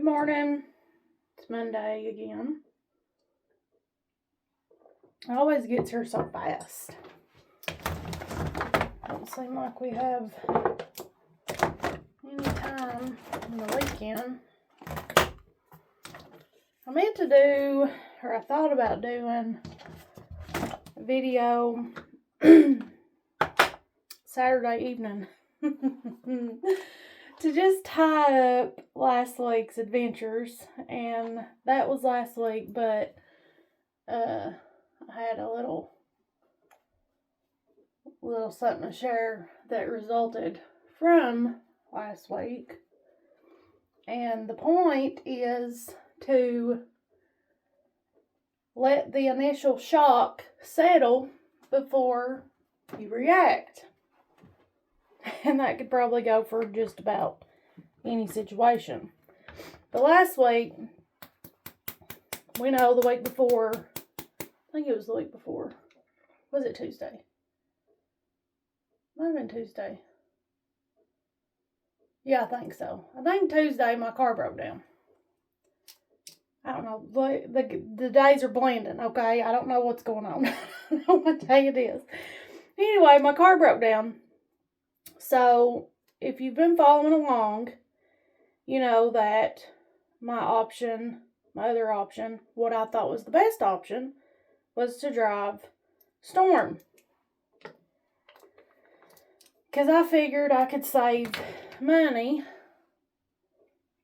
Good morning. It's Monday again. It always gets here so fast. Don't seem like we have any time in the weekend. I meant to do, or I thought about doing a video Saturday evening to just tie up last week's adventures, and that was last week, but I had a little something to share that resulted from last week, and the point is to let the initial shock settle before you react. And that could probably go for just about any situation. But last week, we know the week before, I think it was the week before. Was it Tuesday? Might have been Tuesday. Yeah, I think so. I think Tuesday my car broke down. I don't know. The days are blending, okay? I don't know what's going on. I don't know what day it is. Anyway, my car broke down. So, if you've been following along, you know that my other option, what I thought was the best option, was to drive Storm. Because I figured I could save money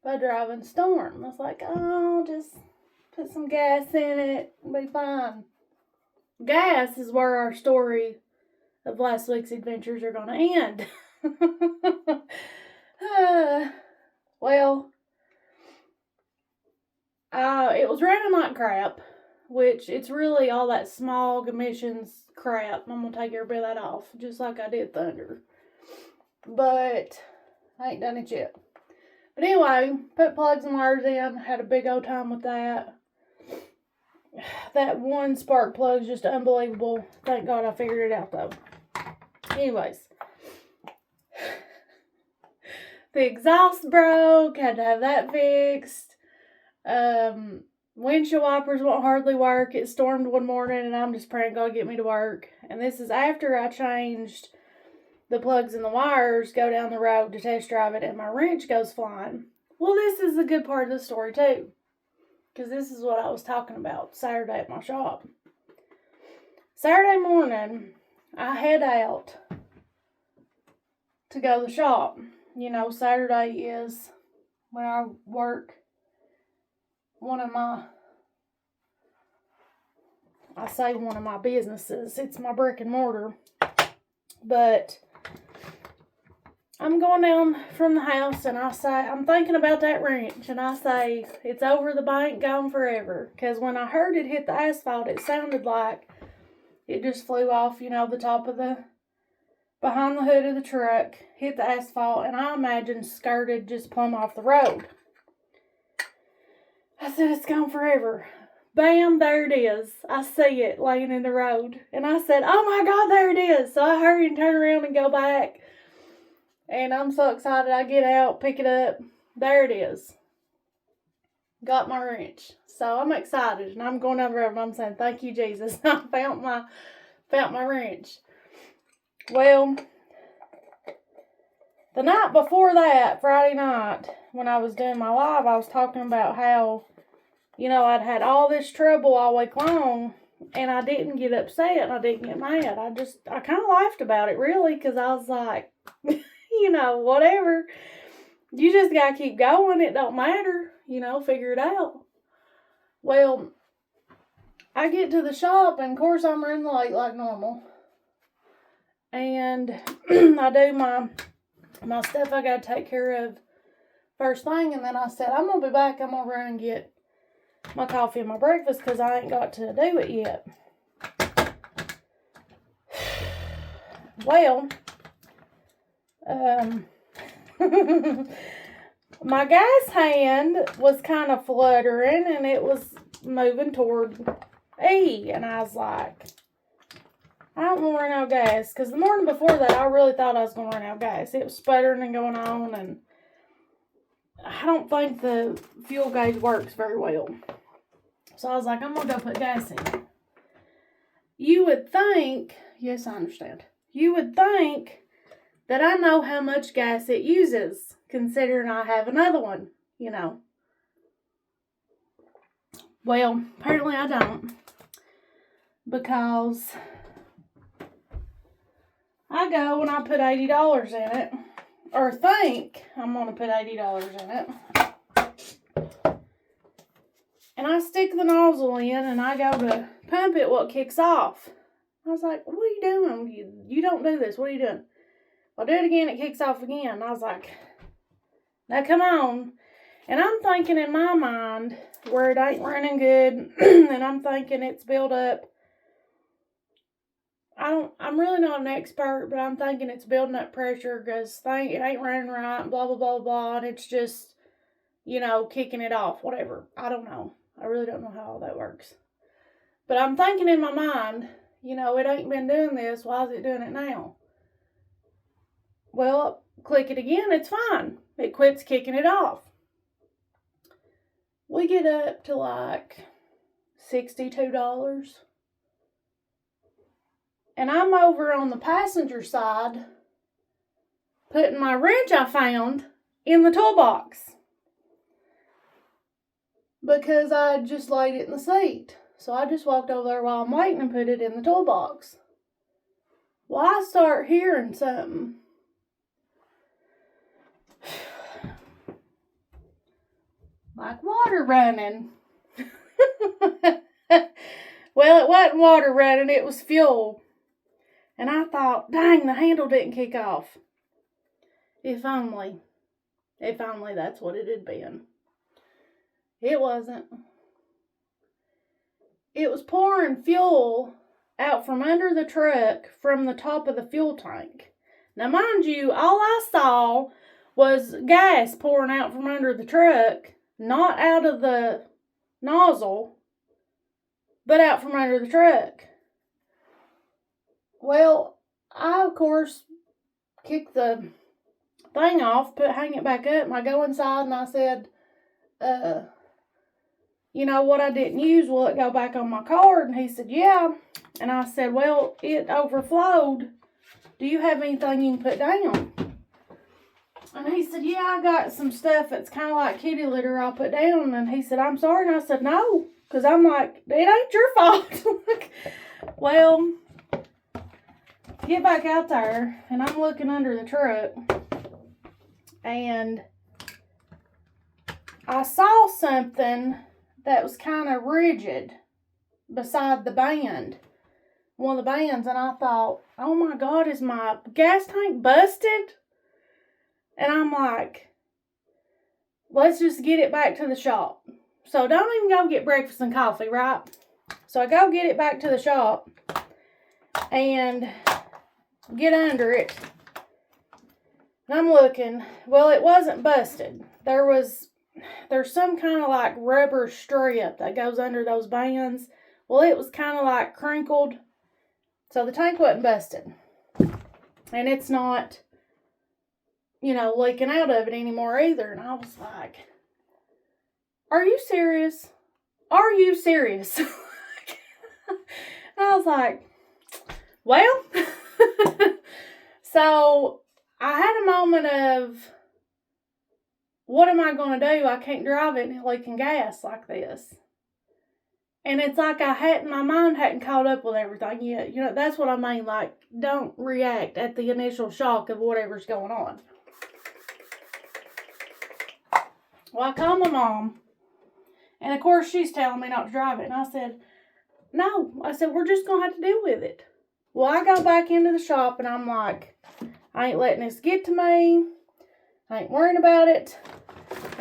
by driving Storm. I was like, oh, just put some gas in it, it'll be fine. Gas is where our story of last week's adventures are going to end. Well, it was raining like crap, which it's really all that smog emissions crap. I'm going to take every bit of that off, just like I did thunder. But I ain't done it yet. But anyway, put plugs and wires in, had a big old time with that. That one spark plug is just unbelievable. Thank God I figured it out though. Anyways, the exhaust broke, had to have that fixed. Windshield wipers won't hardly work. It stormed one morning and I'm just praying God get me to work. And this is after I changed the plugs and the wires, go down the road to test drive it, and my wrench goes flying. Well, this is a good part of the story too, because this is what I was talking about Saturday at my shop. Saturday morning, I head out to go to the shop. You know, Saturday is when I work one of my businesses. It's my brick and mortar. But I'm going down from the house and I say, I'm thinking about that wrench, and I say, it's over the bank, gone forever. Because when I heard it hit the asphalt, it sounded like it just flew off, you know, the top of behind the hood of the truck, hit the asphalt, and I imagine skirted just plumb off the road. I said, it's gone forever. Bam, there it is. I see it laying in the road. And I said, oh my God, there it is. So I hurry and turn around and go back. And I'm so excited. I get out, pick it up. There it is. Got my wrench. So I'm excited. And I'm going down the road and I'm saying, thank you, Jesus. I found my wrench. Well, the night before that, Friday night, when I was doing my live, I was talking about how, you know, I'd had all this trouble all week long, and I didn't get upset, and I didn't get mad. I kind of laughed about it, really, because I was like, you know, whatever. You just got to keep going. It don't matter, you know, figure it out. Well, I get to the shop, and of course, I'm running late like normal. And I do my stuff I got to take care of first thing, and then I said, I'm going to be back. I'm going to run and get my coffee and my breakfast because I ain't got to do it yet. Well, my gas hand was kind of fluttering and it was moving toward E, and I was like, I don't want to run out of gas, because the morning before that I really thought I was going to run out of gas. It was sputtering and going on, and I don't think the fuel gauge works very well. So I was like, I'm going to go put gas in. You would think, yes, I understand. You would think that I know how much gas it uses, considering I have another one, you know. Well, apparently I don't. Because I go and I put $80 in it. Or think I'm going to put $80 in it. And I stick the nozzle in and I go to pump it, well, it kicks off. I was like, what are you doing? You don't do this. What are you doing? I'll do it again, it kicks off again. I was like, now come on. And I'm thinking in my mind where it ain't running good, and I'm thinking it's built up. I'm really not an expert, but I'm thinking it's building up pressure because it ain't running right, blah, blah, blah, blah, and it's just, kicking it off, whatever. I don't know. I really don't know how all that works. But I'm thinking in my mind, it ain't been doing this. Why is it doing it now? Well, click it again, it's fine. It quits kicking it off. We get up to like $62. And I'm over on the passenger side putting my wrench I found in the toolbox. Because I just laid it in the seat. So I just walked over there while I'm waiting and put it in the toolbox. Well, I start hearing something. Like water running. Well, it wasn't water running, it was fuel. And I thought, dang, the handle didn't kick off. If only that's what it had been. It wasn't. It was pouring fuel out from under the truck from the top of the fuel tank. Now, mind you, all I saw was gas pouring out from under the truck, not out of the nozzle, but out from under the truck. Well, I, of course, kicked the thing off, hang it back up, and I go inside and I said, what I didn't use, will it go back on my card? And he said, yeah. And I said, well, it overflowed. Do you have anything you can put down? And he said, yeah, I got some stuff that's kind of like kitty litter I'll put down. And he said, I'm sorry. And I said, no. Because I'm like, it ain't your fault. Well, get back out there. And I'm looking under the truck. And I saw something that was kind of rigid beside the band. One of the bands. And I thought, oh my God, is my gas tank busted? And I'm like, let's just get it back to the shop. So don't even go get breakfast and coffee, right? So I go get it back to the shop and get under it. And I'm looking. Well, it wasn't busted. There's some kind of like rubber strip that goes under those bands. Well, it was kind of like crinkled. So the tank wasn't busted. And it's not, leaking out of it anymore either. And I was like, are you serious? Are you serious? And I was like, well, so I had a moment of, what am I going to do? I can't drive it leaking gas like this. And it's like my mind hadn't caught up with everything yet. That's what I mean. Like, don't react at the initial shock of whatever's going on. Well, I called my mom. And of course, she's telling me not to drive it. And I said, no. I said, we're just going to have to deal with it. Well, I go back into the shop and I'm like, I ain't letting this get to me. I ain't worrying about it.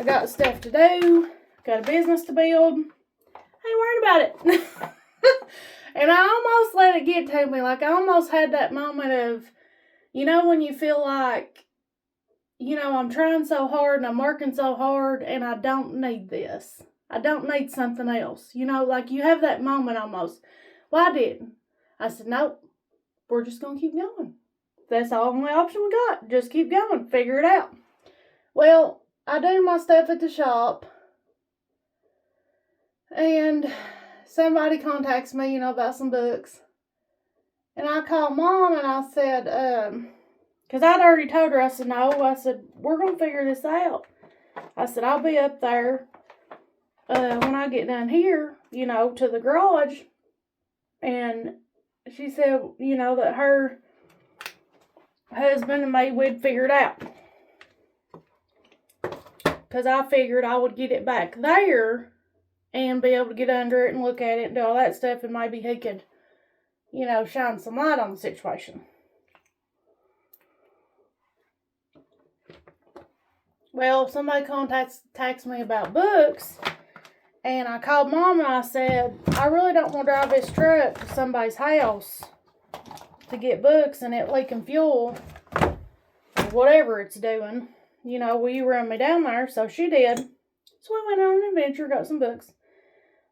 I got stuff to do. Got a business to build. I ain't worried about it. And I almost let it get to me. Like, I almost had that moment of, when you feel like, I'm trying so hard and I'm working so hard and I don't need this. I don't need something else. Like you have that moment almost. Well, I didn't. I said, nope, we're just going to keep going. That's the only option we got. Just keep going. Figure it out. Well, I do my stuff at the shop, and somebody contacts me, about some books. And I called Mom and I said, because I'd already told her, I said, no, I said, we're going to figure this out. I said, I'll be up there when I get down here, to the garage. And she said, that her husband and me, we'd figure it out. Because I figured I would get it back there and be able to get under it and look at it and do all that stuff, and maybe he could, shine some light on the situation. Well, somebody contacts me about books, and I called Mom and I said, I really don't want to drive this truck to somebody's house to get books and it leaking fuel or whatever it's doing. Will you run me down there? So she did. So we went on an adventure, got some books.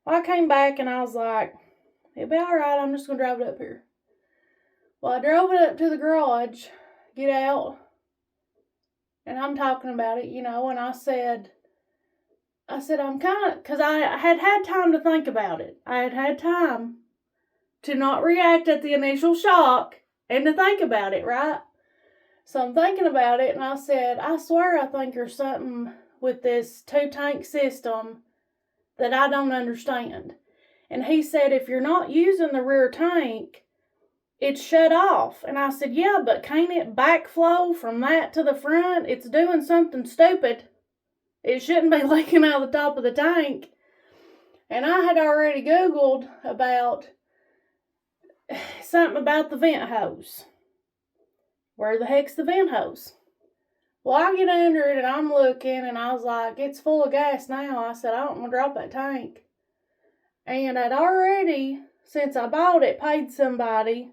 Well, I came back and I was like, it'll be alright, I'm just going to drive it up here. Well, I drove it up to the garage, get out, and I'm talking about it, and I said, I'm kind of, because I had time to think about it. I had time to not react at the initial shock and to think about it, right? So I'm thinking about it, and I said, I swear I think there's something with this 2-tank system that I don't understand. And he said, if you're not using the rear tank, it's shut off. And I said, yeah, but can't it backflow from that to the front? It's doing something stupid. It shouldn't be leaking out of the top of the tank. And I had already Googled about something about the vent hose. Where the heck's the vent hose? Well, I get under it and I'm looking and I was like, it's full of gas now. I said, I don't want to drop that tank. And I'd already, since I bought it, paid somebody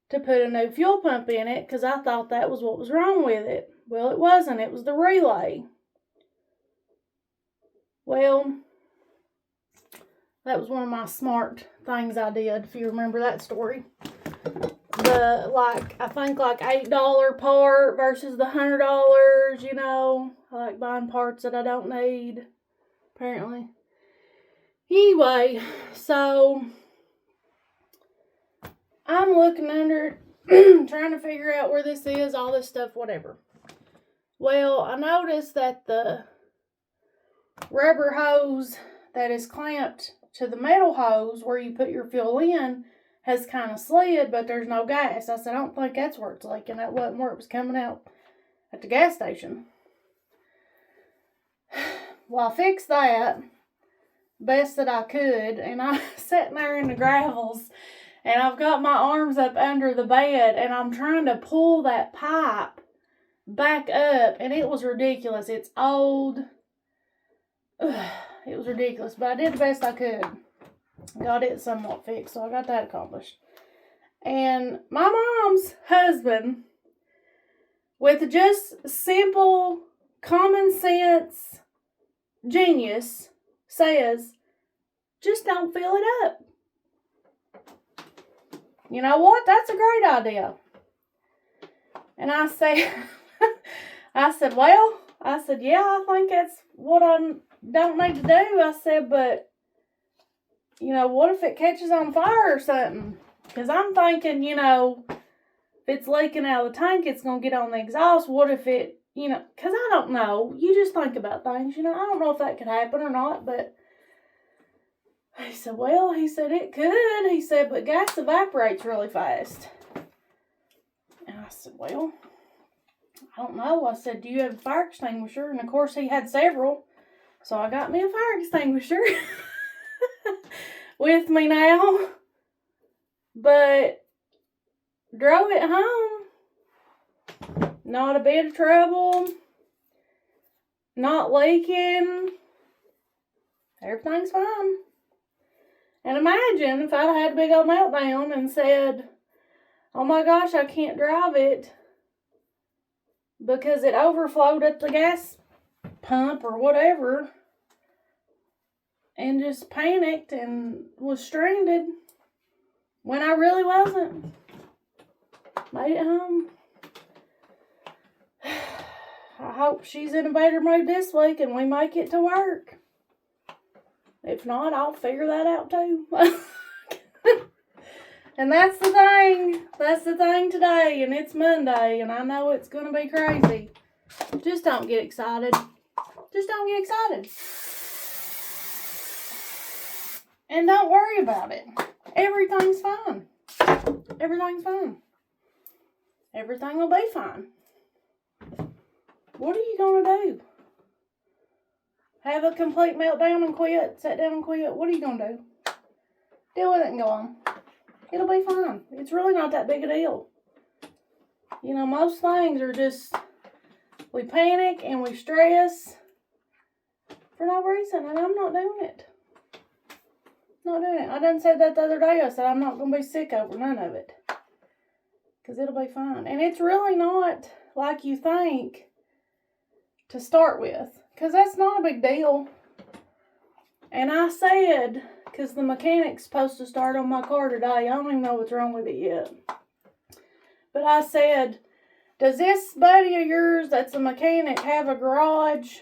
to put a new fuel pump in it because I thought that was what was wrong with it. Well, it wasn't. It was the relay. Well, that was one of my smart things I did, if you remember that story. I think $8 part versus the $100, I like buying parts that I don't need, apparently. Anyway, so I'm looking under it, trying to figure out where this is, all this stuff, whatever. Well, I noticed that the rubber hose that is clamped to the metal hose where you put your fuel in has kind of slid, but there's no gas. I said, I don't think that's where it's leaking. That wasn't where it was coming out at the gas station. Well, I fixed that best that I could, and I'm sitting there in the gravels, and I've got my arms up under the bed, and I'm trying to pull that pipe back up, and it was ridiculous. It's old. It was ridiculous, but I did the best I could. Got it somewhat fixed, so I got that accomplished. And my mom's husband, with just simple common sense genius, says, just don't fill it up. You know what? That's a great idea. And I said, yeah, I think that's what I don't need to do. I said, but, what if it catches on fire or something? Because I'm thinking, if it's leaking out of the tank, it's going to get on the exhaust. What if it, because I don't know. You just think about things, I don't know if that could happen or not, but he said, it could. He said, but gas evaporates really fast. And I said, I don't know. I said, do you have a fire extinguisher? And of course he had several. So I got me a fire extinguisher with me now. But drove it home. Not a bit of trouble. Not leaking. Everything's fine. And imagine if I'd had a big old meltdown and said, oh my gosh, I can't drive it because it overflowed at the gas pump or whatever, and just panicked and was stranded when I really wasn't. Made it home. I hope she's in a better mood this week and we make it to work. If not, I'll figure that out too. And that's the thing. That's the thing today. And it's Monday. And I know it's going to be crazy. Just don't get excited. Just don't get excited. And don't worry about it. Everything's fine. Everything's fine. Everything will be fine. What are you going to do? Have a complete meltdown and quit? Sit down and quit? What are you going to do? Deal with it and go on. It'll be fine. It's really not that big a deal. You know, most things are just, we panic and we stress for no reason, and I'm not doing it. Not doing it. I done said that the other day. I said I'm not going to be sick over none of it. Because it'll be fine. And it's really not like you think to start with. Because that's not a big deal. And I said, because the mechanic's supposed to start on my car today. I don't even know what's wrong with it yet. But I said, does this buddy of yours that's a mechanic have a garage?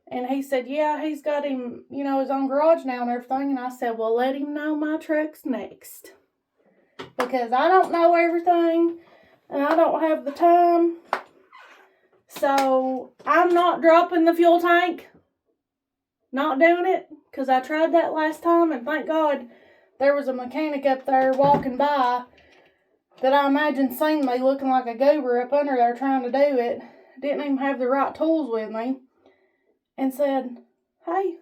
And he said, yeah, he's got him, you know, his own garage now and everything. And I said, well, let him know my truck's next. Because I don't know everything. And I don't have the time. So, I'm not dropping the fuel tank. Not doing it. Because I tried that last time. And thank God there was a mechanic up there walking by that I imagine seen me looking like a goober up under there trying to do it. Didn't even have the right tools with me. And said, hey,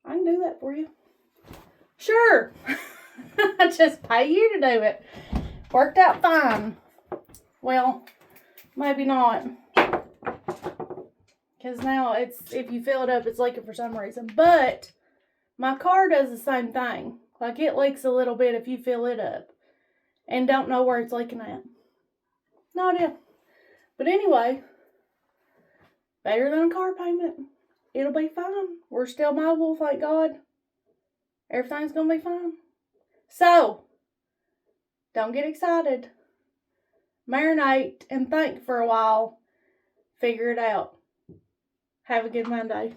I can do that for you. Sure. I just pay you to do it. Worked out fine. Well, maybe not. Because now it's, if you fill it up, it's leaking for some reason. But my car does the same thing. Like it leaks a little bit if you fill it up. And don't know where it's leaking at. No idea. But anyway, better than a car payment. It'll be fine. We're still mobile, thank God. Everything's going to be fine. So, don't get excited. Marinate and think for a while. Figure it out. Have a good Monday.